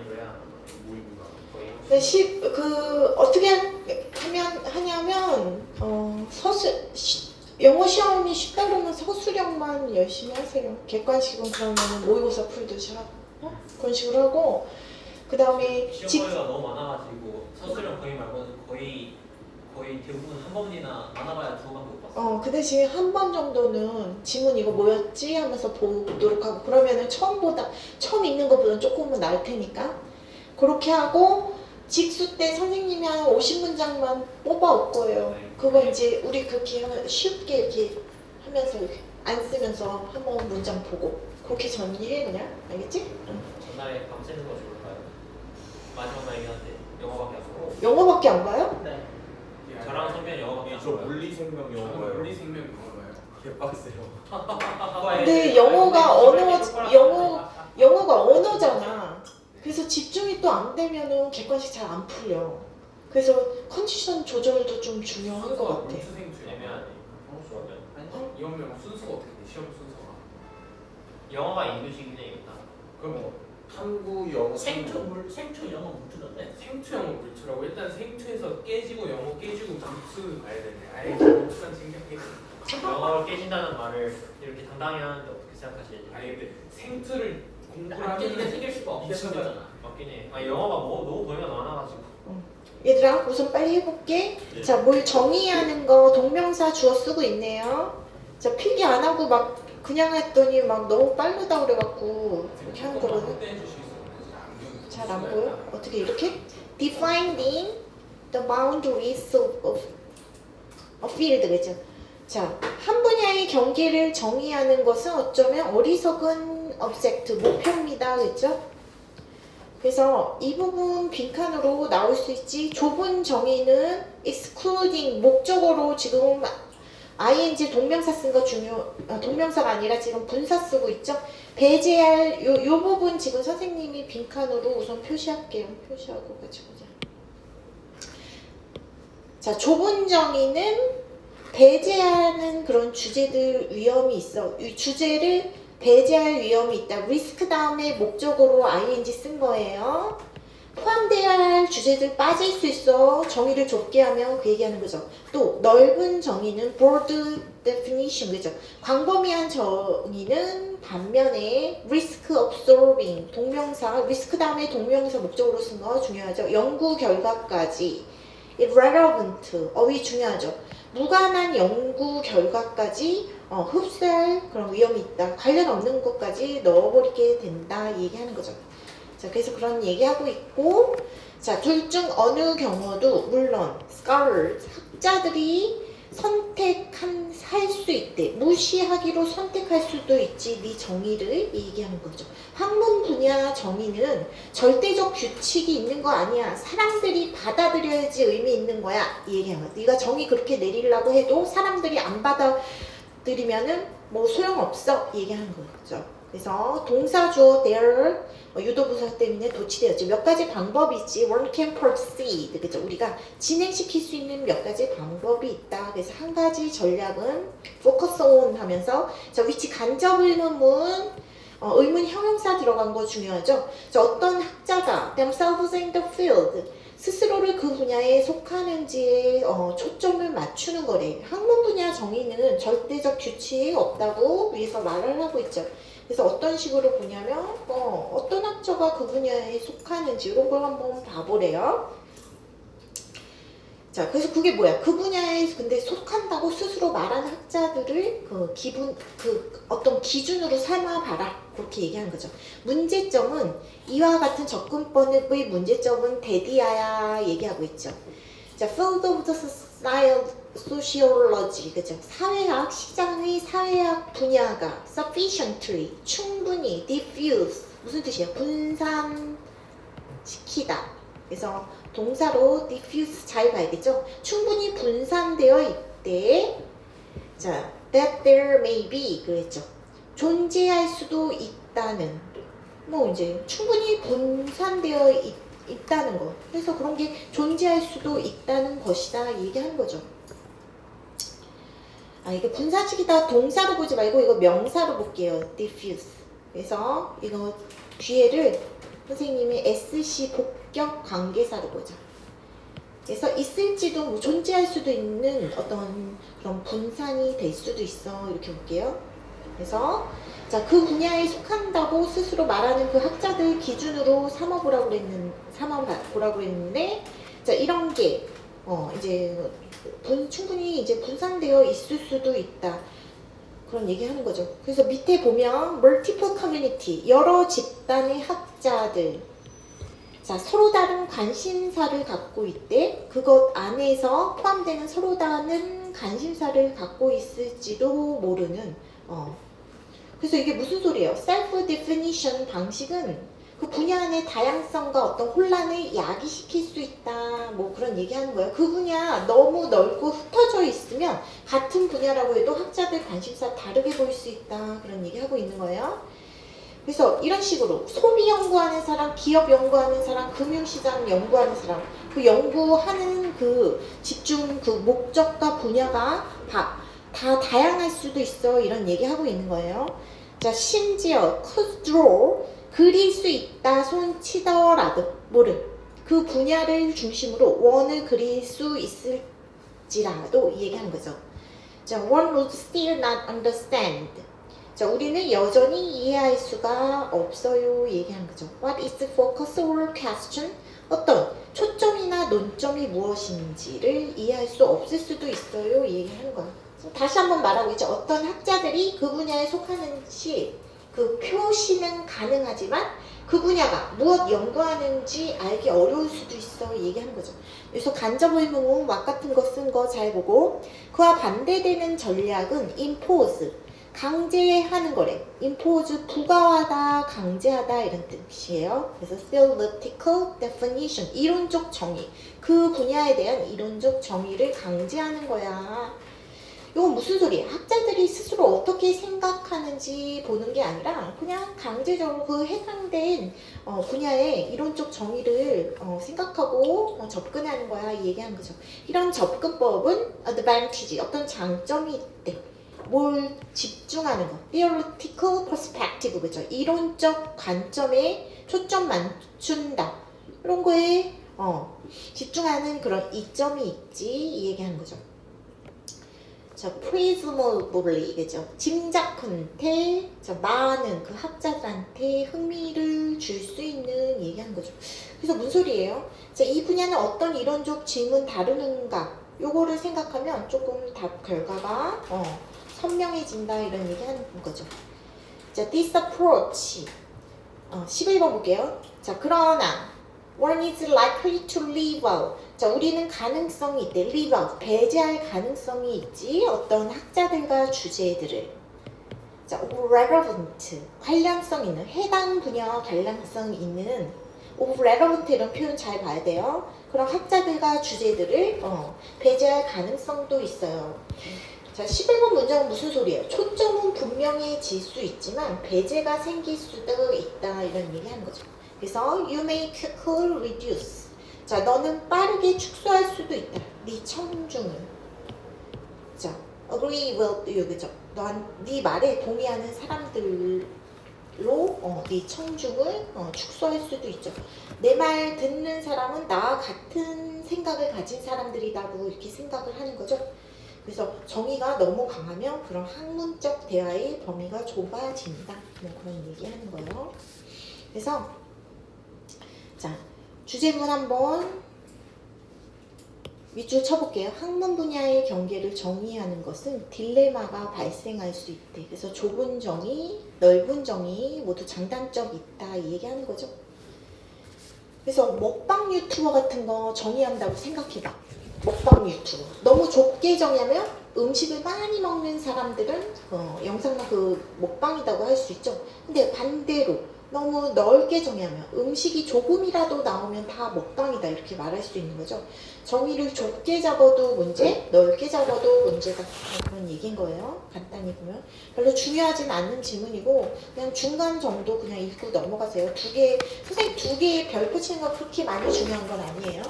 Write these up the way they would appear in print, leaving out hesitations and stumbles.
노래야. 모의고사. 어떻게 하냐면 영어 시험이 쉽다 그러면 서술형만 열심히 하세요. 객관식은 그러면 모의고사 풀듯이 하고 그런 식으로 하고 그 다음에 시험거리가 너무 많아가지고 서술형 거의 말고는 거의 대부분 한 번이나 많아봐야 두 번밖에 못 봤어. 그 대신 한 번 정도는 지문 이거 뭐였지 하면서 보도록 하고 그러면은 처음 읽는 것보다는 조금은 나을 테니까 그렇게 하고 직수 때 선생님이 한 50문장만 뽑아 올 거예요. 그거 이제 우리 그렇게 쉽게 이렇게 하면서 이렇게 안 쓰면서 한번 문장 보고 그렇게 정리해 그냥 알겠지? 응. 전날에 밤새는 거 좋을까요? 마지막 날이긴 한데 영어밖에 안 보고. 영어밖에 안 봐요? 네. 저랑 선배는 영어밖에 안 저 보고. 물리생명 영어예요. 물리생명 영어가요. 개빡세요. 근데 영어가 언어잖아. 그래서 집중이 또 안 되면은 객관식 잘 안 풀려. 그래서 컨디션 조절도 좀 중요한 것 같아. 애매하네. 아니 이원명 순서가 어떻게 돼? 시험 순서가. 영어가 인도식이네 일단. 그럼 뭐 탐구 영어. 생투 영어 못 듣는데? 생투 영어 물투라고 일단 생투에서 깨지고 영어 깨지고 물투 가야 되네. 아예 물투만 챙겨야겠네. 영어를 깨진다는 말을 이렇게 당당히 하는데 어떻게 생각하시는지. 아니 근데 생투를 공부를 안 깨지게 하면 생길 수가 없는 미쳐가- 거잖아. 맞긴 해. 영어가 너무 범위가 많아가지고. 얘들아 우선 빨리 해볼게. 네. 자, 뭘 정의하는 거 동명사 주어 쓰고 있네요. 자, 필기 안 하고 막 그냥 했더니 막 너무 빠르다 그래갖고 이렇게 하는 거거든. 확대해 주실 수 있는지 잘 안 보여? 어떻게 이렇게? Defining the boundaries of a field 그죠? 자, 한 분야의 경계를 정의하는 것은 어쩌면 어리석은 object, 목표입니다. 그죠? 그래서 이 부분 빈칸으로 나올 수 있지. 좁은 정의는 excluding, 목적어로 지금 ing 동명사 쓴 거 동명사가 아니라 지금 분사 쓰고 있죠. 배제할 요 부분 지금 선생님이 빈칸으로 우선 표시할게요. 표시하고 같이 보자. 자, 좁은 정의는 배제하는 그런 주제들 위험이 있어. 이 주제를 배제할 위험이 있다. 리스크 다음에 목적으로 ing 쓴 거예요. 포함되어야 할 주제들 빠질 수 있어. 정의를 좁게 하면 그 얘기하는 거죠. 또 넓은 정의는 broad definition 그죠? 광범위한 정의는 반면에 risk absorbing 동명사 리스크 다음에 동명사 목적으로 쓴 거 중요하죠. 연구 결과까지 irrelevant 어휘 중요하죠. 무관한 연구 결과까지 흡수할 그런 위험이 있다. 관련 없는 것까지 넣어버리게 된다. 얘기하는 거죠. 자, 그래서 그런 얘기하고 있고, 자, 둘 중 어느 경우도 물론 scholars 학자들이 할 수 있대. 무시하기로 선택할 수도 있지. 네 정의를 얘기하는 거죠. 학문 분야 정의는 절대적 규칙이 있는 거 아니야. 사람들이 받아들여야지 의미 있는 거야. 이 얘기하는 거야. 네가 정의 그렇게 내리려고 해도 사람들이 안 받아들이면은 뭐 소용없어. 얘기하는 거죠. 그래서 동사 주어 there 유도부사 때문에 도치되었죠. 몇 가지 방법이 있지. One can proceed. 그죠? 우리가 진행시킬 수 있는 몇 가지 방법이 있다. 그래서 한 가지 전략은 focus on 하면서 자, 위치 간접 의문문 의문 형용사 들어간 거 중요하죠. 자, 어떤 학자가 themselves in the field 스스로를 그 분야에 속하는지에 초점을 맞추는 거래. 학문 분야 정의는 절대적 규칙이 없다고 위에서 말을 하고 있죠. 그래서 어떤 식으로 보냐면 어떤 학자가 그 분야에 속하는지 이런 걸 한번 봐보래요. 자, 그래서 그게 뭐야? 그 분야에 근데 속한다고 스스로 말하는 학자들을 어떤 기준으로 삼아봐라. 그렇게 얘기하는 거죠. 문제점은 이와 같은 접근법의 문제점은 대디아야 얘기하고 있죠. 자, field of the sociology, 그죠? 사회학, 시장의 사회학 분야가 sufficiently, 충분히, diffuse, 무슨 뜻이에요? 분산시키다. 그래서 동사로 diffuse 잘 봐야겠죠? 충분히 분산되어 있대. 자, that there may be, 그랬죠? 존재할 수도 있다는, 뭐 이제 충분히 분산되어 있다는 거. 그래서 그런 게 존재할 수도 있다는 것이다 얘기하는 거죠. 이게 분산시키다 동사로 보지 말고 이거 명사로 볼게요. diffuse. 그래서 이거 뒤에를 선생님이 SC 복격 관계사로 보죠. 그래서 있을지도 뭐 존재할 수도 있는 어떤 그런 분산이 될 수도 있어. 이렇게 볼게요. 그래서 자, 그 분야에 속한다고 스스로 말하는 그 학자들 기준으로 삼아보라고 그랬는데 자, 이런 게 이제 충분히 이제 분산되어 있을 수도 있다. 그런 얘기하는 거죠. 그래서 밑에 보면 multiple community, 여러 집단의 학자들, 자, 서로 다른 관심사를 갖고 있대. 그것 안에서 포함되는 서로 다른 관심사를 갖고 있을지도 모르는. 그래서 이게 무슨 소리예요? self definition 방식은 그 분야 안의 다양성과 어떤 혼란을 야기시킬 수 있다. 뭐 그런 얘기하는 거예요. 그 분야 너무 넓고 흩어져 있으면 같은 분야라고 해도 학자들 관심사 다르게 보일 수 있다. 그런 얘기하고 있는 거예요. 그래서 이런 식으로 소비 연구하는 사람, 기업 연구하는 사람, 금융시장 연구하는 사람, 그 연구하는 그 집중 그 목적과 분야가 다 다양할 수도 있어. 이런 얘기하고 있는 거예요. 자, 심지어 could draw, 그릴 수 있다 손치더라도 모른 그 분야를 중심으로 원을 그릴 수 있을지라도 이 얘기하는 거죠. 자, one would still not understand. 자, 우리는 여전히 이해할 수가 없어요. 얘기하는 거죠. What is the focus or question? 어떤 초점이나 논점이 무엇인지를 이해할 수 없을 수도 있어요. 얘기하는 거야. 다시 한번 말하고 있죠. 어떤 학자들이 그 분야에 속하는지 그 표시는 가능하지만 그 분야가 무엇 연구하는지 알기 어려울 수도 있어. 얘기하는 거죠. 그래서 간접의문은 왁 같은 거 쓴 거 잘 보고 그와 반대되는 전략은 impose, 강제하는 거래. impose, 부가하다, 강제하다 이런 뜻이에요. 그래서 theoretical definition, 이론적 정의, 그 분야에 대한 이론적 정의를 강제하는 거야. 이건 무슨 소리야? 학자들이 스스로 어떻게 생각하는지 보는 게 아니라 그냥 강제적으로 그 해당된 분야의 이론적 정의를 생각하고 접근하는 거야. 이 얘기하는 거죠. 이런 접근법은 advantage, 어떤 장점이 있대. 뭘 집중하는 거. theoretical perspective, 그죠? 이론적 관점에 초점 맞춘다. 이런 거에 집중하는 그런 이점이 있지. 이 얘기하는 거죠. 자, presumably, 그죠? 짐작컨대 많은 그 학자들한테 흥미를 줄 수 있는 얘기하는 거죠. 그래서 무슨 소리예요? 자, 이 분야는 어떤 이론적 질문 다루는가? 요거를 생각하면 조금 답 결과가 선명해진다 이런 얘기하는 거죠. 자, this approach 11번 볼게요. 자, 그러나 one is likely to leave out. 자, 우리는 가능성이 있대. leave out, 배제할 가능성이 있지. 어떤 학자들과 주제들을. 자, relevant, 관련성 있는, 해당 분야와 관련성 있는 of relevant 이런 표현 잘 봐야 돼요. 그런 학자들과 주제들을 배제할 가능성도 있어요. 자, 11번 문장은 무슨 소리예요? 초점은 분명해질 수 있지만 배제가 생길 수도 있다 이런 얘기하는 거죠. 그래서 you may quickly reduce. 자, 너는 빠르게 축소할 수도 있다. 네 청중을. 자, agree with you, 그죠? 네 말에 동의하는 사람들로 네 청중을 축소할 수도 있죠. 내 말 듣는 사람은 나와 같은 생각을 가진 사람들이라고 이렇게 생각을 하는 거죠. 그래서 정의가 너무 강하면 그런 학문적 대화의 범위가 좁아진다. 뭐 그런 얘기하는 거예요. 그래서 자, 주제문 한번 밑줄 쳐볼게요. 학문 분야의 경계를 정의하는 것은 딜레마가 발생할 수 있대. 그래서 좁은 정의, 넓은 정의 모두 장단점이 있다 이 얘기하는 거죠. 그래서 먹방 유튜버 같은 거 정의한다고 생각해봐. 먹방 유튜버 너무 좁게 정의하면 음식을 많이 먹는 사람들은 영상만 그 먹방이라고 할 수 있죠. 근데 반대로 너무 넓게 정의하면 음식이 조금이라도 나오면 다 먹방이다 이렇게 말할 수 있는 거죠. 정의를 좁게 잡아도 문제, 넓게 잡아도 문제다 그런 얘기인 거예요. 간단히 보면 별로 중요하진 않는 질문이고 그냥 중간 정도 그냥 읽고 넘어가세요. 선생님 두 개에 별 붙이는 거 그렇게 많이 중요한 건 아니에요.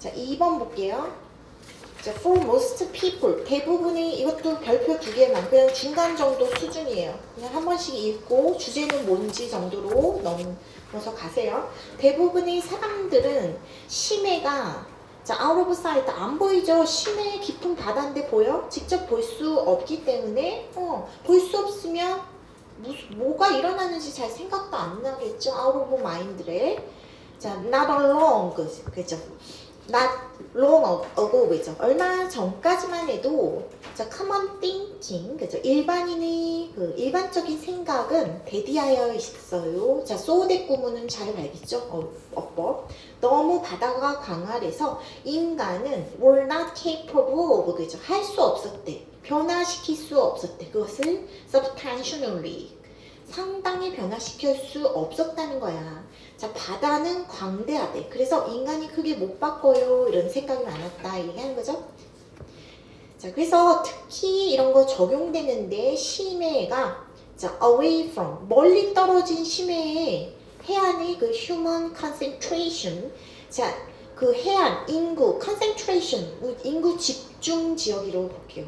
자, 2번 볼게요. 자, for most people 대부분이 이것도 별표 2개만 그냥 중간 정도 수준이에요. 그냥 한 번씩 읽고 주제는 뭔지 정도로 넘어서 가세요. 대부분의 사람들은 심해가 자, out of sight 안 보이죠? 심해 깊은 바다인데 보여? 직접 볼 수 없기 때문에 볼 수 없으면 뭐가 일어나는지 잘 생각도 안 나겠죠? out of mind래. 자, not long 그죠? not long ago 그죠? 얼마 전까지만 해도 자, common thinking 그죠? 일반인의 그 일반적인 생각은 대디하여 있어요. 자, 소대 구문은 잘 알겠죠? 어법. 너무 바다가 강하래서 인간은 were not capable of 그죠? 할 수 없었대. 변화시킬 수 없었대. 그것을 substantially 상당히 변화시킬 수 없었다는 거야. 자, 바다는 광대하대. 그래서 인간이 크게 못 바꿔요. 이런 생각이 많았다. 얘기하는 거죠. 자, 그래서 특히 이런 거 적용되는데 심해가 자, away from 멀리 떨어진 심해에 해안의 그 human concentration 자, 그 해안 인구 concentration 인구 집중 지역이라고 볼게요.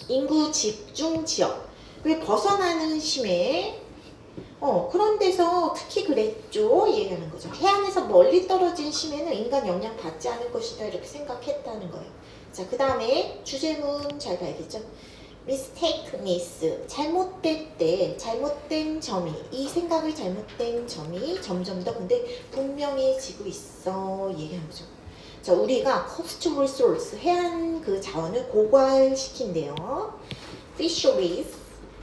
인구 집중 지역 그 벗어나는 심해 그런 데서 특히 그랬죠. 얘기하는 거죠. 해안에서 멀리 떨어진 심해는 인간 영향 받지 않을 것이다. 이렇게 생각했다는 거예요. 자, 그 다음에 주제문 잘 봐야겠죠. mistakeness, 잘못됐대, 잘못된 점이, 이 생각을 잘못된 점이 점점 더 근데 분명해지고 있어. 얘기하는 거죠. 자, 우리가 cost resource, 해안 그 자원을 고갈시킨대요. fisheries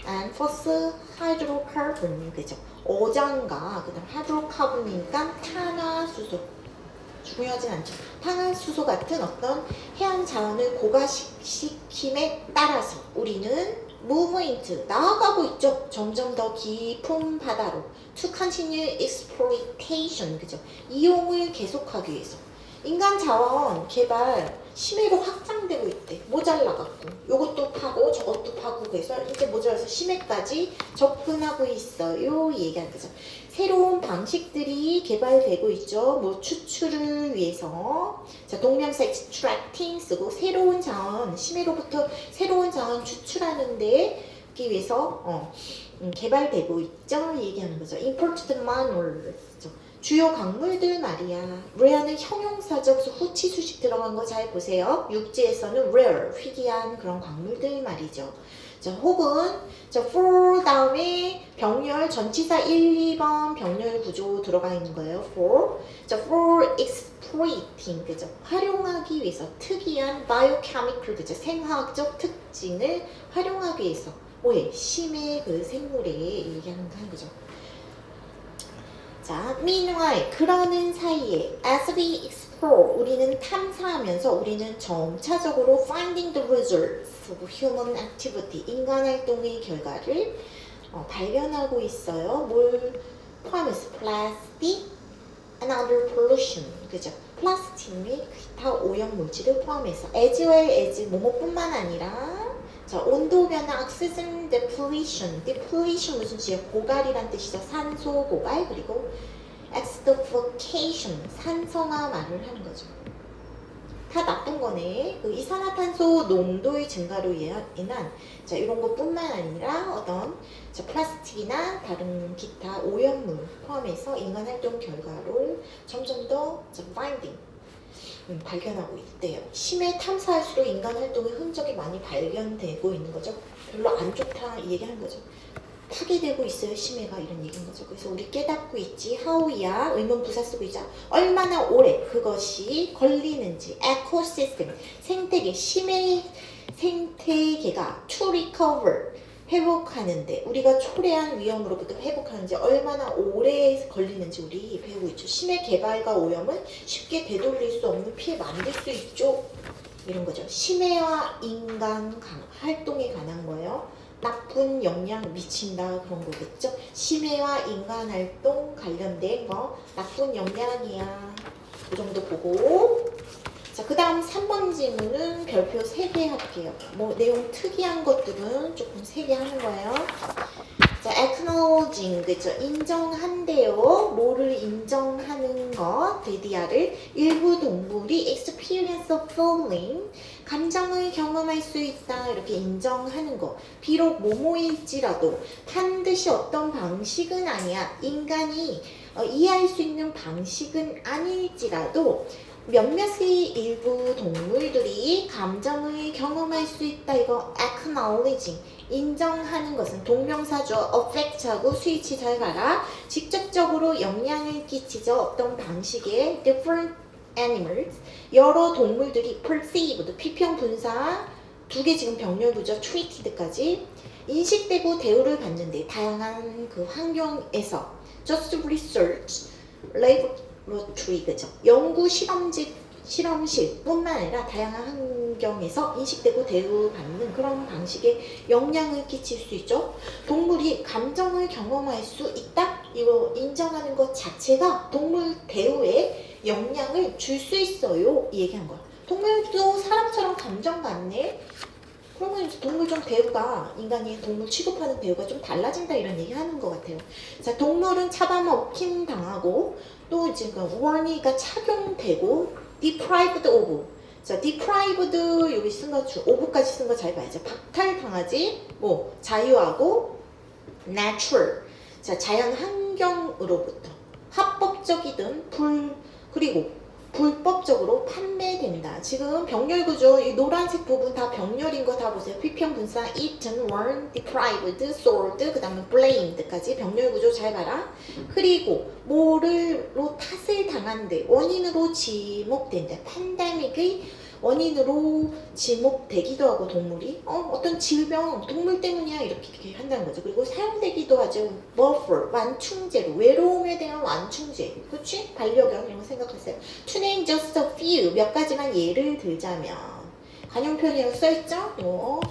and fossil hydrocarbon 그죠? 어장과 그다음 하이드로카본이니까 탄화수소 중요하진 않죠. 탄화수소 같은 어떤 해안 자원을 고갈시킴에 따라서 우리는 move into 나아가고 있죠. 점점 더 깊은 바다로 to continue exploitation 그죠? 이용을 계속하기 위해서 인간 자원 개발 심해로 확장되고 있대. 모자라갖고 요것도 파고 저것도 파고 그래서 이제 모자라서 심해까지 접근하고 있어요. 얘기하는 거죠. 새로운 방식들이 개발되고 있죠. 뭐 추출을 위해서 자, 동명사 extracting 쓰고 새로운 자원 심해로부터 새로운 자원 추출하는데 기 위해서 개발되고 있죠. 얘기하는 거죠. imported minerals 주요 강물들 말이야. rare는 형용사죠. 그래서 후치 수식 들어간 거 잘 보세요. 육지에서는 rare, 희귀한 그런 강물들 말이죠. 자, 혹은 자, for 다음에 병렬 전치사 1, 2번 병렬 구조 들어가 있는 거예요. for. 자, for exploiting 그죠? 활용하기 위해서 특이한 biochemical 그죠? 생화학적 특징을 활용하기 위해서 뭐에 심해 그 생물에 얘기하는 거죠. 자, meanwhile 그러는 사이에 as we explore 우리는 탐사하면서 우리는 점차적으로 finding the results of human activity 인간 활동의 결과를 발견하고 있어요. 뭘 포함해서 plastic and other pollution 그죠? 플라스틱 및 기타 오염 물질을 포함해서 as well as 뭐뭐뿐만 아니라 자, 온도 변화, oxygen depletion, depletion 무슨 뜻이에요? 고갈이란 뜻이죠. 산소 고갈 그리고 acidification, 산성화 말을 하는 거죠. 다 나쁜 거네. 그 이산화탄소 농도의 증가로 인한 자 이런 것뿐만 아니라 어떤 자, 플라스틱이나 다른 기타 오염물 포함해서 인간 활동 결과로 점점 더 finding 발견하고 있대요. 심해 탐사할수록 인간 활동의 흔적이 많이 발견되고 있는 거죠. 별로 안 좋다 이 얘기하는 거죠. 파괴되고 있어요. 심해가 이런 얘기인 거죠. 그래서 우리 깨닫고 있지. how야 의문 부사 쓰고 있자. 얼마나 오래 그것이 걸리는지. 에코시스템 생태계 심해 생태계가 to recover 회복하는데 우리가 초래한 위험으로부터 회복하는지 얼마나 오래 걸리는지 우리 배우고 있죠. 심해 개발과 오염은 쉽게 되돌릴 수 없는 피해 만들 수 있죠. 이런 거죠. 심해와 인간 활동에 관한 거예요. 나쁜 영향 미친다 그런 거겠죠. 심해와 인간 활동 관련된 거 나쁜 영향이야. 그 정도 보고 자, 그 다음 3번 질문은 별표 3개 할게요. 뭐 내용 특이한 것들은 조금 3개 하는 거예요. 자, acknowledging, 그죠? 인정한대요. 뭐를 인정하는 것, 데디아를. 일부 동물이 experience of feeling, 감정을 경험할 수 있다. 이렇게 인정하는 거. 비록 뭐뭐일지라도 반드시 어떤 방식은 아니야. 인간이 이해할 수 있는 방식은 아닐지라도 몇몇의 일부 동물들이 감정을 경험할 수 있다. 이거 acknowledging. 인정하는 것은 동명사죠. affect하고 스위치 잘 가라. 직접적으로 영향을 끼치죠. 어떤 방식의 different animals. 여러 동물들이 perceived, 피평 분사 두 개 지금 병렬부죠. treated까지 인식되고 대우를 받는데 다양한 그 환경에서 just research, laboratory, 그죠? 연구 실험실뿐만 아니라 다양한 환경에서 인식되고 대우받는 그런 방식의 영향을 끼칠 수 있죠. 동물이 감정을 경험할 수 있다? 이거 인정하는 것 자체가 동물 대우에 영향을 줄 수 있어요. 이 얘기한 거야. 동물도 사람처럼 감정 갖네? 그러면 이제 동물 좀 대우가, 인간이 동물 취급하는 대우가 좀 달라진다 이런 얘기 하는 것 같아요. 자, 동물은 차단업힘 당하고 또 지금 warning가 착용되고 deprived of. 자, deprived 여기 쓴 거 of까지 쓴 거 잘 봐야죠. 박탈당하지, 뭐 자유하고 natural. 자, 자연 환경으로부터 합법적이든 그리고 불법적으로 판매된다. 지금 병렬구조 이 노란색 부분 다 병렬인 거 다 보세요. 피평분사 eaten, worn, deprived, sold, 그 다음에 blamed까지 병렬구조 잘 봐라. 그리고 뭐를로 탓을 당한데 원인으로 지목된다. 팬데믹의 원인으로 지목되기도 하고 동물이 어떤 질병 동물 때문이야 이렇게 한다는 거죠. 그리고 사용되기도 하죠. buffer 완충제로 외로움에 대한 완충제, 그렇지? 반려견 이런 거 생각하세요. To name just a few 몇 가지만 예를 들자면 관용 표현이라고 써있죠?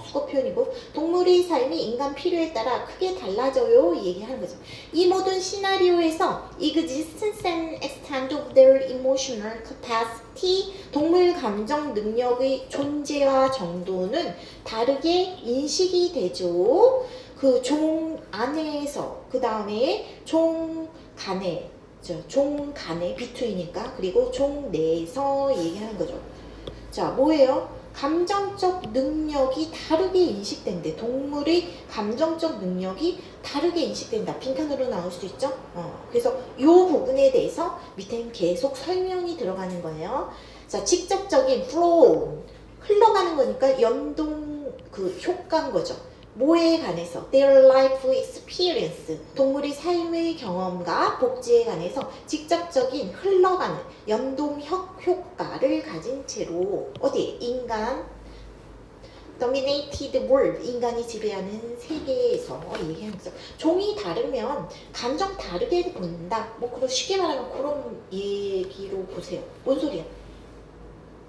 수거 표현이고 동물의 삶이 인간 필요에 따라 크게 달라져요. 이 얘기하는 거죠. 이 모든 시나리오에서 existence and extent of their emotional capacity 동물 감정 능력의 존재와 정도는 다르게 인식이 되죠. 그 종 안에서 그 다음에 종 간에 비투이니까 그리고 종 내에서 얘기하는 거죠. 자, 뭐예요? 감정적 능력이 다르게 인식된대. 동물의 감정적 능력이 다르게 인식된다. 빈칸으로 나올 수 있죠? 그래서 이 부분에 대해서 밑에는 계속 설명이 들어가는 거예요. 자, 직접적인 flow, 흘러가는 거니까 연동 그 효과인 거죠. 뭐에 관해서 their life experience 동물의 삶의 경험과 복지에 관해서 직접적인 흘러가는 연동 효과를 가진 채로 어디 인간 dominated world 인간이 지배하는 세계에서 얘기하는 거죠. 종이 다르면 감정 다르게 본다. 뭐 그런 쉽게 말하면 그런 얘기로 보세요. 뭔 소리야?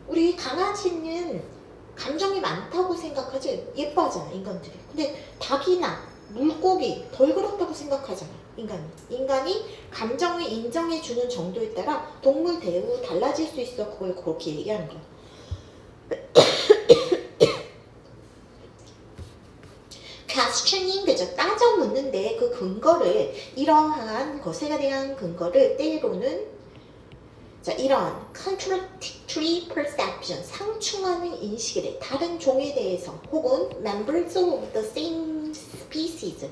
우리 강아지는 감정이 많다고 생각하지 예뻐하잖아 인간들이. 근데 닭이나 물고기 덜 그렇다고 생각하잖아 인간이 감정을 인정해주는 정도에 따라 동물 대우 달라질 수 있어. 그걸 그렇게 얘기하는 거야. questioning 그죠? 따져 묻는데 그 근거를 이러한 것에 대한 근거를 때로는 자, 이런 contradictory perception, 상충하는 인식에 대해 다른 종에 대해서 혹은 members of the same species,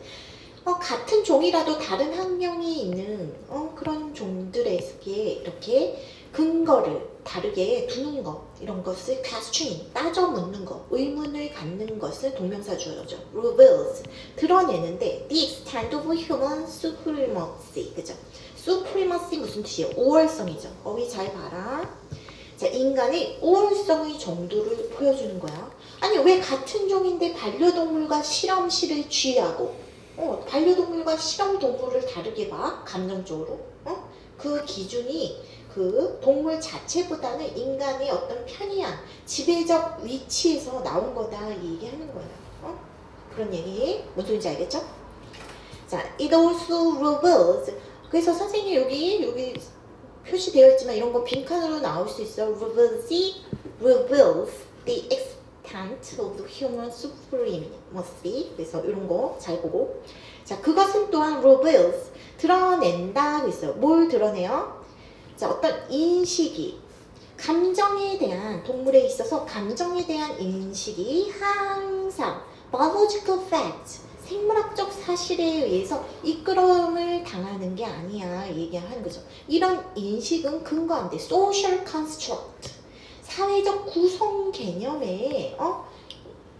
같은 종이라도 다른 학명이 있는 그런 종들에게 이렇게 근거를 다르게 두는 것, 이런 것을 questioning, 따져 묻는 것, 의문을 갖는 것을 동명사주어죠. reveals, 드러내는데 the extent of human supremacy, 그죠? supremacy 무슨 뜻이에요? 우월성이죠. 어휘 잘 봐라. 자, 인간의 우월성의 정도를 보여주는 거야. 아니 왜 같은 종인데 반려동물과 실험실을 취하고 반려동물과 실험동물을 다르게 봐? 감정적으로? 그 기준이 그 동물 자체보다는 인간의 어떤 편의함, 지배적 위치에서 나온 거다 이 얘기하는 거야. 그런 얘기 뭔 소리인지 알겠죠? 자, it also reveals 그래서 선생님 여기 표시되어 있지만 이런 건 빈칸으로 나올 수 있어. reveals the extent of human supremacy. 그래서 이런 거 잘 보고. 자, 그것은 또한 reveals, 드러낸다 하고 있어요. 뭘 드러내요? 자, 어떤 인식이, 감정에 대한, 동물에 있어서 감정에 대한 인식이 항상 biological fact, 생물학적 사실에 의해서 이끌어움을 당하는 게 아니야 얘기하는 거죠. 이런 인식은 근거한데 social construct, 사회적 구성 개념에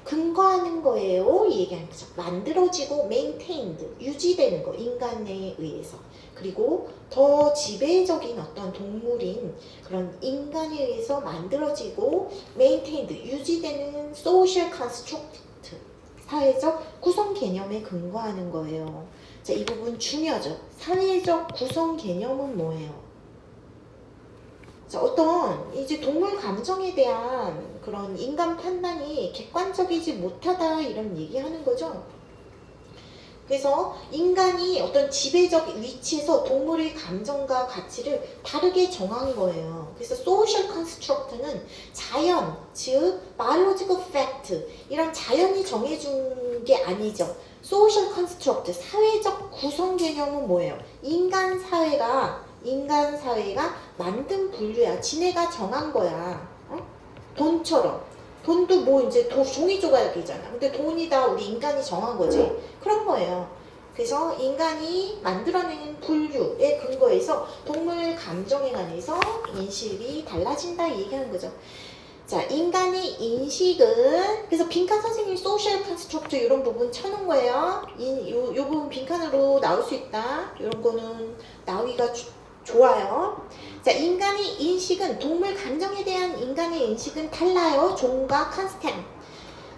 근거하는 거예요 얘기하는 거죠. 만들어지고 maintained, 유지되는 거 인간에 의해서. 그리고 더 지배적인 어떤 동물인 그런 인간에 의해서 만들어지고 maintained, 유지되는 social construct, 사회적 구성 개념에 근거하는 거예요. 자, 이 부분 중요하죠. 사회적 구성 개념은 뭐예요? 자, 어떤 이제 동물 감정에 대한 그런 인간 판단이 객관적이지 못하다 이런 얘기하는 거죠. 그래서 인간이 어떤 지배적 위치에서 동물의 감정과 가치를 다르게 정한 거예요. 그래서 social construct는 자연, 즉 biological fact, 이런 자연이 정해준 게 아니죠. social construct, 사회적 구성 개념은 뭐예요? 인간 사회가 만든 분류야. 지네가 정한 거야. 돈처럼. 돈도 뭐 이제 종이 조각이잖아. 근데 돈이 다 우리 인간이 정한 거지. 그런 거예요. 그래서 인간이 만들어낸 분류에 근거해서 동물 감정에 관해서 인식이 달라진다 얘기하는 거죠. 자, 인간의 인식은, 그래서 빈칸 선생님이 소셜 컨스트럭트 이런 부분 쳐놓은 거예요. 요 부분 빈칸으로 나올 수 있다. 이런 거는 나오기가 좋아요. 자, 인간의 인식은, 동물 감정에 대한 인간의 인식은 달라요. 종과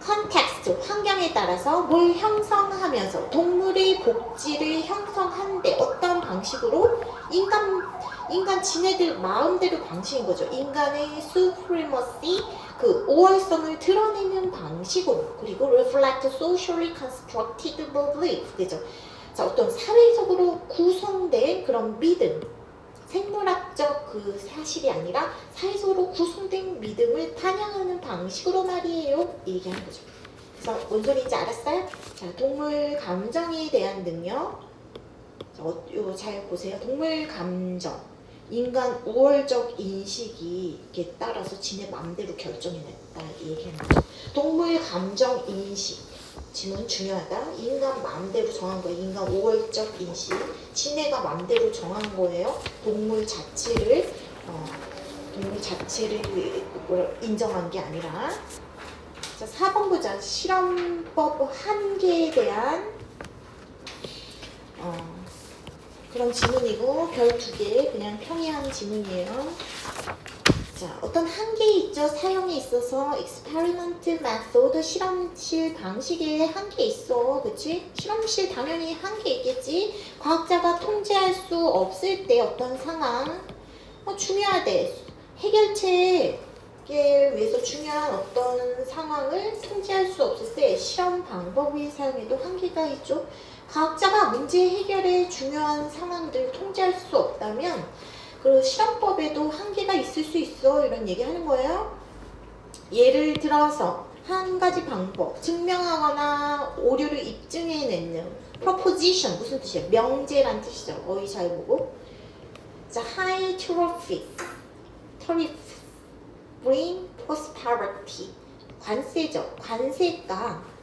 컨텍스트, 환경에 따라서 뭘 형성하면서 동물의 복지를 형성하는데 어떤 방식으로? 인간 지네들 마음대로 방식인 거죠. 인간의 supremacy, 그 우월성을 드러내는 방식으로. 그리고 reflect socially constructed belief, 되죠. 자, 어떤 사회적으로 구성된 그런 믿음, 생물학적 그 사실이 아니라 사회적으로 구성된 믿음을 반영하는 방식으로 말이에요 얘기하는 거죠. 그래서 뭔 소리인지 알았어요? 자, 동물 감정에 대한 능력. 자, 이거 잘 보세요. 동물 감정, 인간 우월적 인식이 이게 따라서 지네 마음대로 결정해냈다 얘기하는 거죠. 동물 감정 인식. 지문 중요하다. 인간 마음대로 정한 거예요. 인간 우월적 인식. 지네가 마음대로 정한 거예요. 동물 자체를 인정한 게 아니라. 자, 4번 보자. 실험법 한계에 대한 그런 지문이고 별 2개 그냥 평이한 지문이에요. 자, 어떤 한계 있죠. 사용에 있어서 experiment method, 실험실 방식에 한계 있어. 그치? 실험실 당연히 한계 있겠지. 과학자가 통제할 수 없을 때 어떤 상황 중요하대. 해결책에 위해서 중요한 어떤 상황을 통제할 수 없을 때 실험 방법의 사용에도 한계가 있죠. 과학자가 문제 해결에 중요한 상황들을 통제할 수 없다면 그 실험법에도 한계가 있을 수 있어 이런 얘기 하는 거예요. 예를 들어서 한 가지 방법, 증명하거나 오류를 입증해내는 proposition, 무슨 뜻이에요? 명제란 뜻이죠. 어휘 잘 보고. 자, high tariff bring prosperity, 관세죠. 관세가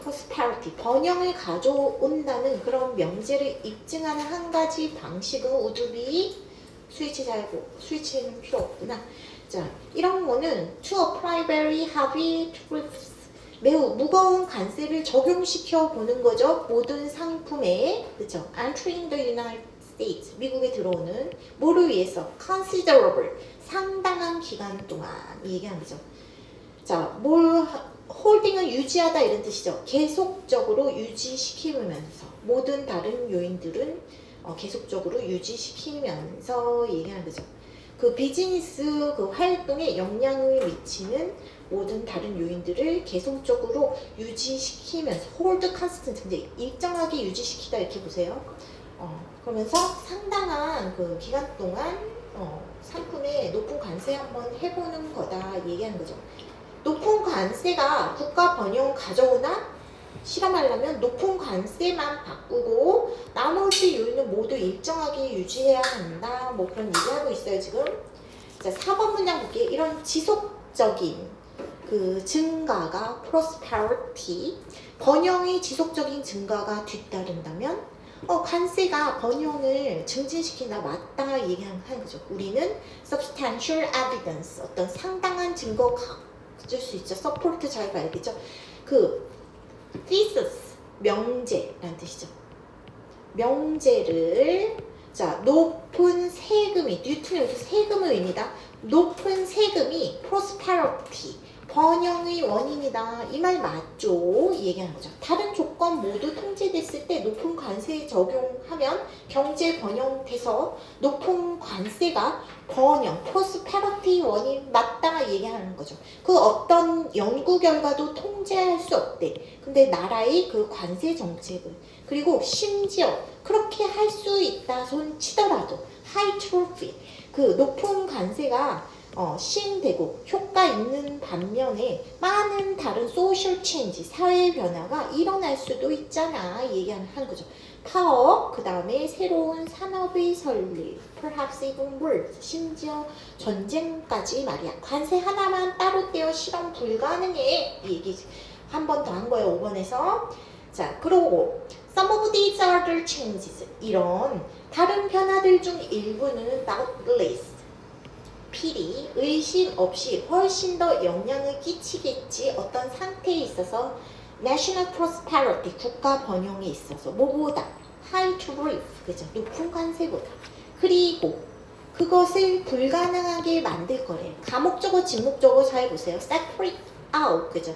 prosperity, 번영을 가져온다는 그런 명제를 입증하는 한 가지 방식은 would be, 스위치는 필요 없구나. 자, 이런 거는 to apply very heavy tariffs, 매우 무거운 관세를 적용시켜 보는 거죠. 모든 상품에, 그렇죠? Entering the United States, 미국에 들어오는 뭐를 위해서? Considerable, 상당한 기간 동안 얘기하는 거죠. 자, 홀딩은 유지하다 이런 뜻이죠. 계속적으로 유지시키면서 모든 다른 요인들은 계속적으로 유지시키면서 얘기하는 거죠. 그 비즈니스 그 활동에 영향을 미치는 모든 다른 요인들을 계속적으로 유지시키면서 hold constant, 근데 일정하게 유지시키다 이렇게 보세요. 그러면서 상당한 그 기간 동안 상품에 높은 관세 한번 해보는 거다 얘기하는 거죠. 높은 관세가 국가 번영 가져오나? 실험하려면 높은 관세만 바꾸고 나머지 요인은 모두 일정하게 유지해야 한다. 뭐 그런 얘기하고 있어요 지금. 자, 4번 문장 볼게요. 이런 지속적인 그 증가가 prosperity, 번영의 지속적인 증가가 뒤따른다면 관세가 번영을 증진시킨다. 맞다 얘기하는 거죠. 우리는 substantial evidence, 어떤 상당한 증거 가질 수 있죠. support 잘 봐야겠죠. 그 thesis, 명제라는 뜻이죠. 명제를 자 높은 세금이 뉴턴이 여기서 세금의 의미다. 높은 세금이 prosperity, 번영의 원인이다. 이 말 맞죠? 이 얘기하는 거죠. 다른 조건 모두 통제됐을 때 높은 관세 적용하면 경제 번영돼서 높은 관세가 번영, prosperity 원인 맞다 얘기하는 거죠. 그 어떤 연구 결과도 통제할 수 없대. 근데 나라의 그 관세 정책을 그리고 심지어 그렇게 할 수 있다 손 치더라도 high tariff, 그 높은 관세가 시행되고 효과 있는 반면에 많은 다른 social change, 사회 변화가 일어날 수도 있잖아 얘기하는 거죠. 파업, 그 다음에 새로운 산업의 설립, perhaps even worse, 심지어 전쟁까지 말이야. 관세 하나만 따로 떼어 실험 불가능해 이 얘기 한 번 더 한 거예요 5번에서. 자, 그러고 some of these other changes, 이런 다른 변화들 중 일부는 doubtless, 필히 의심 없이 훨씬 더 영향을 끼치겠지. 어떤 상태에 있어서 national prosperity, 국가 번영에 있어서 뭐보다 high tariff, 그죠? 높은 관세보다. 그리고 그것을 불가능하게 만들 거래. 가목적어, 직목적어 잘 보세요. separate out, 그죠?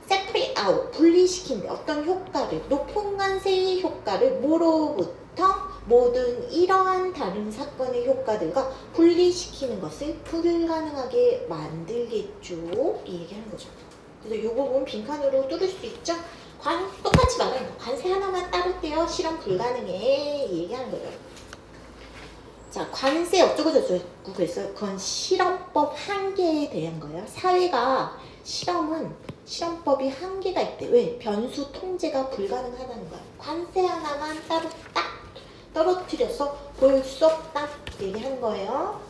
separate out, 분리시킨대. 어떤 효과를, 높은 관세의 효과를 뭐로부터 모든 이러한 다른 사건의 효과들과 분리시키는 것을 불가능하게 만들겠죠. 이 얘기하는 거죠. 그래서 이 부분 빈칸으로 뚫을 수 있죠. 똑같이 말하는 거. 관세 하나만 따로 떼어 실험 불가능해. 이 얘기하는 거예요. 자, 관세 어쩌고저쩌고 그랬어요. 그건 실험법 한계에 대한 거예요. 사회가 실험법이 한계가 있대. 왜? 변수 통제가 불가능하다는 거야. 관세 하나만 따로 딱 떨어뜨려서 볼 수 없다 얘기하는 거예요.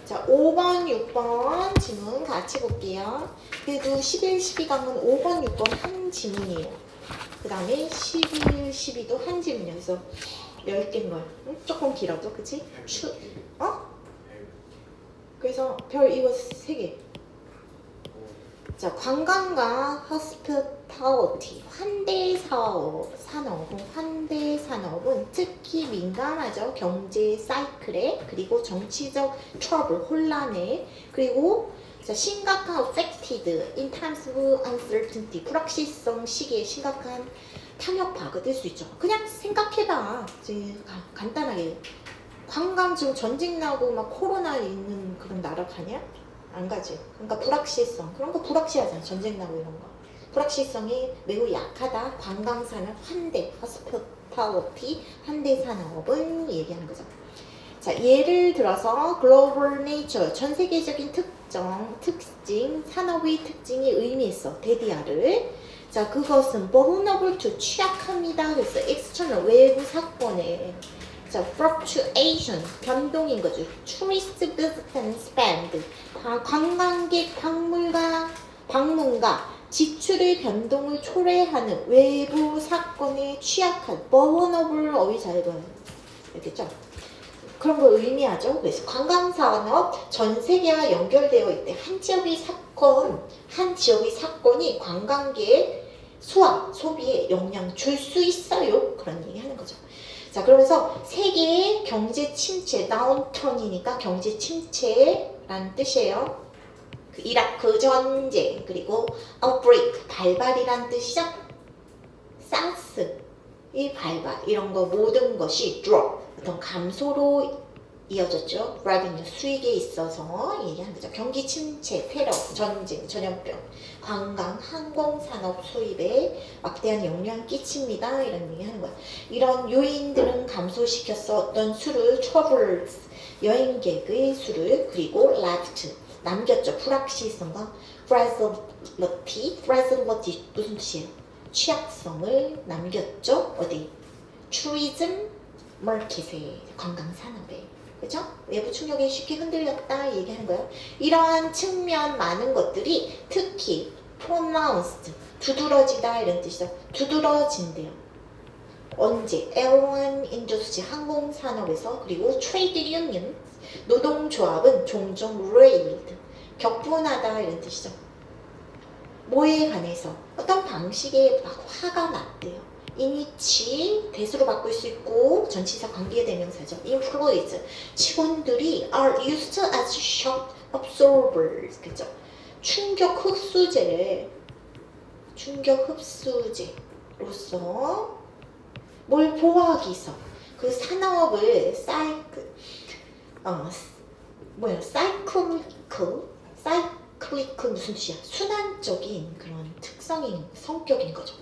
자, 5번, 6번 지문 같이 볼게요. 그래도 11, 12강은 5번, 6번 한 지문이에요. 그 다음에 11, 12도 한 지문이에요. 그래서 10개인 거야. 조금 길어도, 그치? 그래서 별 이거 3개. 자, 관광과 hospitality, 환대 산업은 특히 민감하죠. 경제 사이클에, 그리고 정치적 trouble, 혼란에, 그리고 자, 심각한 affected in times of uncertainty, 불확실성 시기에 심각한 타격파가 될 수 있죠. 그냥 생각해봐. 이제 간단하게. 관광 지금 전쟁 나고 막 코로나 있는 그런 나라 가냐? 안 가지. 그러니까 불확실성. 그런 거 불확실하잖아. 전쟁 나고 이런 거. 불확실성이 매우 약하다. 관광산업, 환대, hospitality, 환대 산업은 얘기하는 거죠. 자, 예를 들어서 global nature, 전 세계적인 특징, 산업의 특징이 의미했어. 데디아를. 자, 그것은 vulnerable to, 취약합니다. 그래서 external, 외부 사건에. 자, fluctuation, 변동인 거죠. tourist visit and spend, 관광객 방문가 지출의 변동을 초래하는 외부 사건에 취약한 vulnerable 어휘 잘 봐요. 알겠죠? 그런 걸 의미하죠. 그래서 관광산업 전 세계와 연결되어 있대. 한 지역의 사건이 관광객 수화, 소비에 영향 줄 수 있어요. 그런 얘기 하는 거죠. 자, 그러면서 세계의 경제 침체, 다운턴이니까 경제 침체라는 뜻이에요. 그 이라크 전쟁, 그리고 outbreak, 발발이란 뜻이죠. 사스, 이 발발, 이런 거 모든 것이 drop, 어떤 감소로 이어졌죠. revenue, 수익에 있어서 얘기하는 거죠. 경기 침체, 테러, 전쟁, 전염병, 관광, 항공산업 수입에 막대한 영향을 끼칩니다. 이런 얘기 하는 거야. 이런 요인들은 감소시켰어. 어떤 수를, travelers, 여행객의 수를, 그리고 left, 남겼죠. 불확실성과 fragility 무슨 뜻이에요? 취약성을 남겼죠. 어디? 투리즘 마켓에, 관광산업에. 그죠? 외부 충격에 쉽게 흔들렸다 얘기하는 거예요. 이러한 측면 많은 것들이 특히 pronounced, 두드러지다 이런 뜻이죠. 두드러진대요. 언제? airline industry, 항공산업에서. 그리고 trade union, 노동조합은 종종 railed, 격분하다 이런 뜻이죠. 뭐에 관해서? 어떤 방식에 막 화가 났대요. 인위치 대수로 바꿀 수 있고 전치사 관계대명사죠. employees, 직원들이 are used as shock absorbers, 그죠? 충격 흡수제로서 뭘 보호하기 위해서 그 산업을 사이클리크 무슨 뜻이야? 순환적인 그런 특성인 성격인 거죠.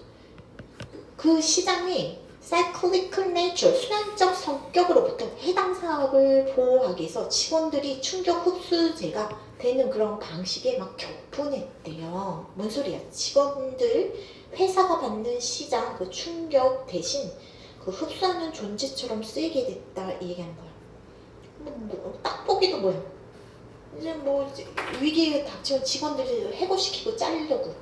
그 시장의 cyclical nature, 순환적 성격으로부터 해당 사업을 보호하기 위해서 직원들이 충격 흡수제가 되는 그런 방식에 막 격분했대요. 뭔 소리야? 직원들, 회사가 받는 시장 그 충격 대신 그 흡수하는 존재처럼 쓰이게 됐다 이 얘기하는 거야. 딱 보기도 뭐야? 이제 뭐 위기에 닥치면 직원들을 해고시키고 자르려고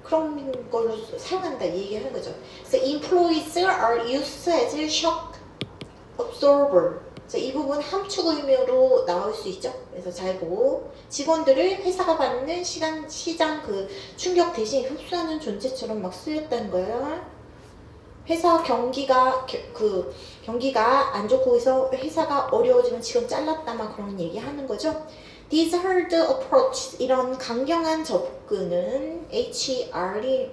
그런 걸로 사용한다 이 얘기하는 거죠. 그래서 employees are used as shock absorber. 이 부분 함축 의미로 나올 수 있죠. 그래서 잘 보고 직원들을 회사가 받는 시장 그 충격 대신 흡수하는 존재처럼 막 쓰였다는 거야. 회사 경기가 안 좋고 해서 회사가 어려워지면 직원 잘랐다 막 그런 얘기 하는 거죠. This hard approach, 이런 강경한 접근은 HRM이라는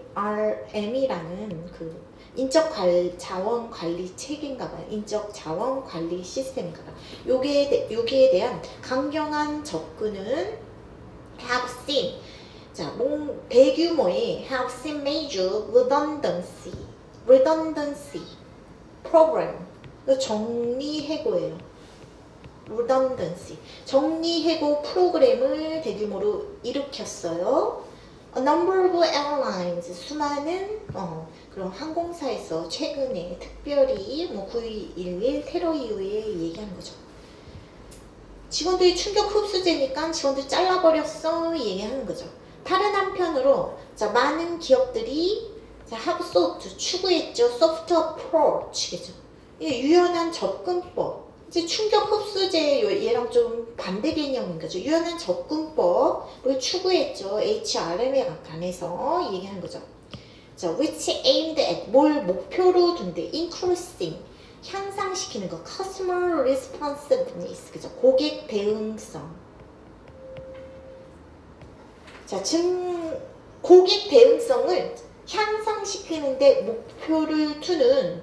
그 인적 자원 관리 체계인가 봐요. 인적 자원 관리 시스템인가 봐요. 여기에 대한 강경한 접근은 have seen, 대규모의 have seen major redundancy program, 정리해고예요. redundancy, 정리해고 프로그램을 대규모로 일으켰어요. A number of airlines, 수많은 그런 항공사에서 최근에 특별히 9.11 테러 이후에 얘기하는 거죠. 직원들이 충격 흡수제니까 직원들 잘라버렸어 얘기하는 거죠. 다른 한편으로 많은 기업들이 have sought, 추구했죠. soft approach겠죠. 유연한 접근법. 이제 충격 흡수제 얘랑 좀 반대 개념인 거죠. 유연한 접근법을 추구했죠. HRM에 관해서 얘기하는 거죠. which aimed at, 뭘 목표로 둔대. increasing, 향상시키는 거. customer responsiveness, 그죠? 고객 대응성. 고객 대응성을 향상시키는데 목표를 두는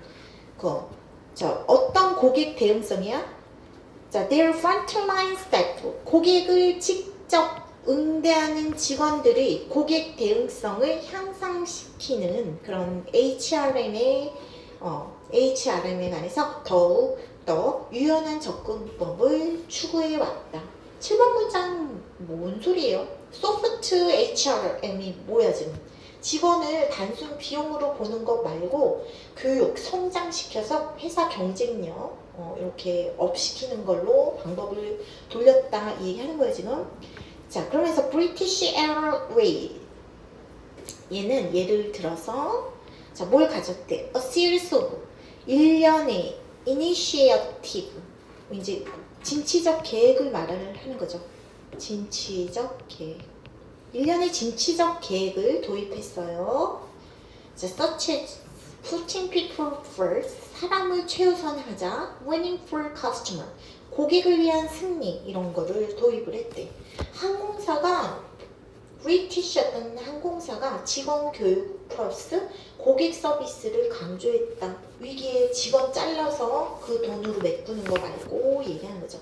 어떤 고객 대응성이야? their frontline staff, 고객을 직접 응대하는 직원들이 고객 대응성을 향상시키는 그런 HRM에 관해서 더욱 더 유연한 접근법을 추구해왔다. 7번 문장 뭔 소리예요? 소프트 HRM이 뭐야 지금? 직원을 단순 비용으로 보는 것 말고 교육, 성장시켜서 회사 경쟁력 이렇게 업시키는 걸로 방법을 돌렸다 얘기하는 거예요 지금. 그러면서 British Airways 얘는 예를 들어서 뭘 가졌대? A series of, 일련의 initiative, 이제 진취적 계획을 하는 거죠. 진취적 계획. 일련의 진취적 계획을 도입했어요. such as putting people first, 사람을 최우선하자, winning for customer, 고객을 위한 승리, 이런 거를 도입을 했대. 브리티시였던 항공사가 직원 교육 플러스 고객 서비스를 강조했다. 위기에 직원 잘라서 그 돈으로 메꾸는 거 말고 얘기하는 거죠.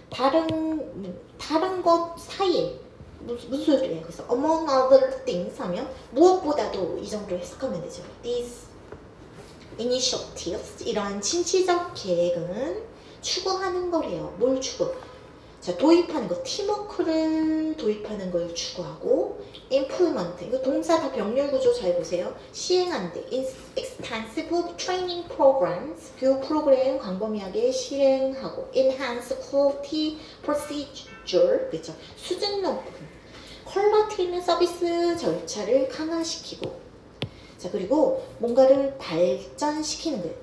다른 것 사이에 무슨 소리예요? 그래서 among other things 하면 무엇보다도 이 정도로 해석하면 되죠. These initiatives, 이러한 진취적 계획은 추구하는 거래요. 뭘 추구? 자, 도입하는 거, 팀워크를 도입하는 걸 추구하고, implement, 이거 동사 다 병렬 구조 잘 보세요. 시행한대, extensive training programs, 교육 프로그램 광범위하게 실행하고, enhance quality procedure, 그죠? 수준 높은, 퀄리티 있는 서비스 절차를 강화시키고, 자, 그리고 뭔가를 발전시키는 거예요.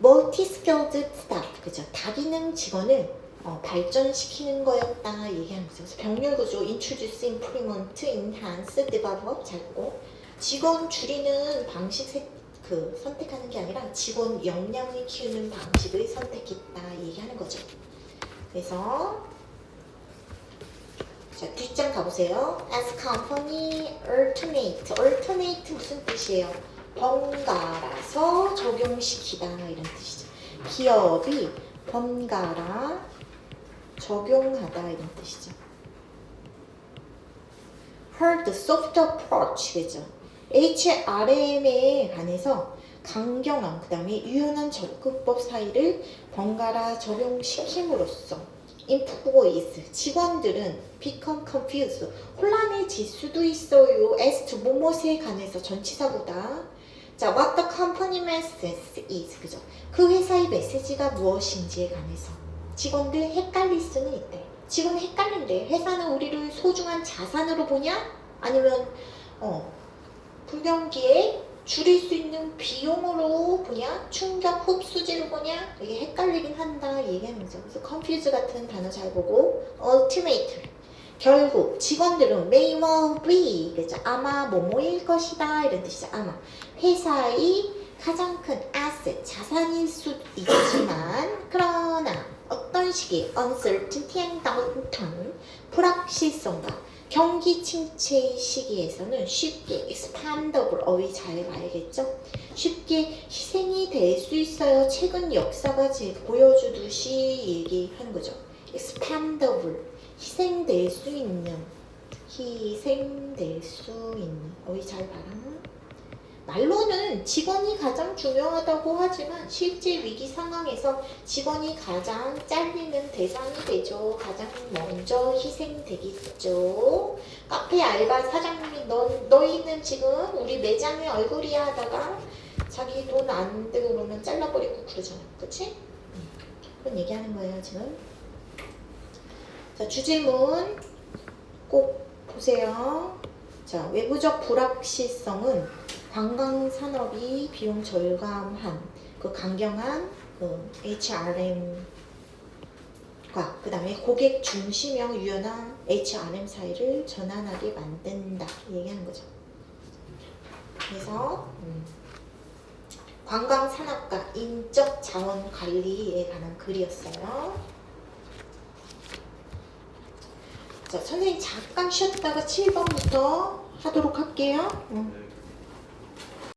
multi-skilled staff, 그죠? 다기능 직원을 발전시키는 거였다 얘기하는 거죠. 그래서 병렬 구조, introduce, implement, enhance, develop 잘고 직원 줄이는 방식 선택하는 게 아니라 직원 역량을 키우는 방식을 선택했다 얘기하는 거죠. 그래서 자, 뒷장 가보세요. As company alternate 무슨 뜻이에요? 번갈아서 적용시키다 이런 뜻이죠. 기업이 번갈아 적용하다 이런 뜻이죠. Hard soft approach, 그죠? HRM에 관해서 강경한 그 다음에 유연한 접근법 사이를 번갈아 적용시킴으로써 employees, 직원들은 become confused, 혼란해질 수도 있어요. as to 무엇에 관해서 전치사보다. 자, what the company message is, 그죠? 그 회사의 메시지가 무엇인지에 관해서 직원들 헷갈릴 수는 있대. 직원 헷갈린대. 회사는 우리를 소중한 자산으로 보냐? 아니면 불경기에 줄일 수 있는 비용으로 보냐? 충격 흡수제로 보냐? 이게 헷갈리긴 한다 얘기하는 거죠. 그래서 confuse 같은 단어 잘 보고 ultimate, 결국 직원들은 may well be, 그죠? 아마 뭐뭐일 것이다 이런 뜻이죠. 아마 회사의 가장 큰 asset, 자산일 수 있지만 그러나 어떤 시기 uncertainty and downturn, 불확실성과 경기 침체의 시기에서는 쉽게 expandable, 어휘 잘 봐야겠죠? 쉽게 희생이 될 수 있어요. 최근 역사가 보여주듯이 얘기하는 거죠. expandable, 희생될 수 있는 어휘 잘 봐라. 말로는 직원이 가장 중요하다고 하지만 실제 위기 상황에서 직원이 가장 잘리는 대상이 되죠. 가장 먼저 희생되겠죠. 카페 알바 사장님이 너희는 지금 우리 매장의 얼굴이야 하다가 자기 돈 안 되고 그러면 잘라버리고 그러잖아. 그치? 그런 얘기하는 거예요 지금. 자, 주제문 꼭 보세요. 자, 외부적 불확실성은 관광산업이 비용 절감한 그 강경한 HRM과 그 다음에 고객 중심형 유연한 HRM 사이를 전환하게 만든다 얘기하는 거죠. 그래서 관광산업과 인적 자원 관리에 관한 글이었어요. 자, 선생님 잠깐 쉬었다가 7번부터 하도록 할게요.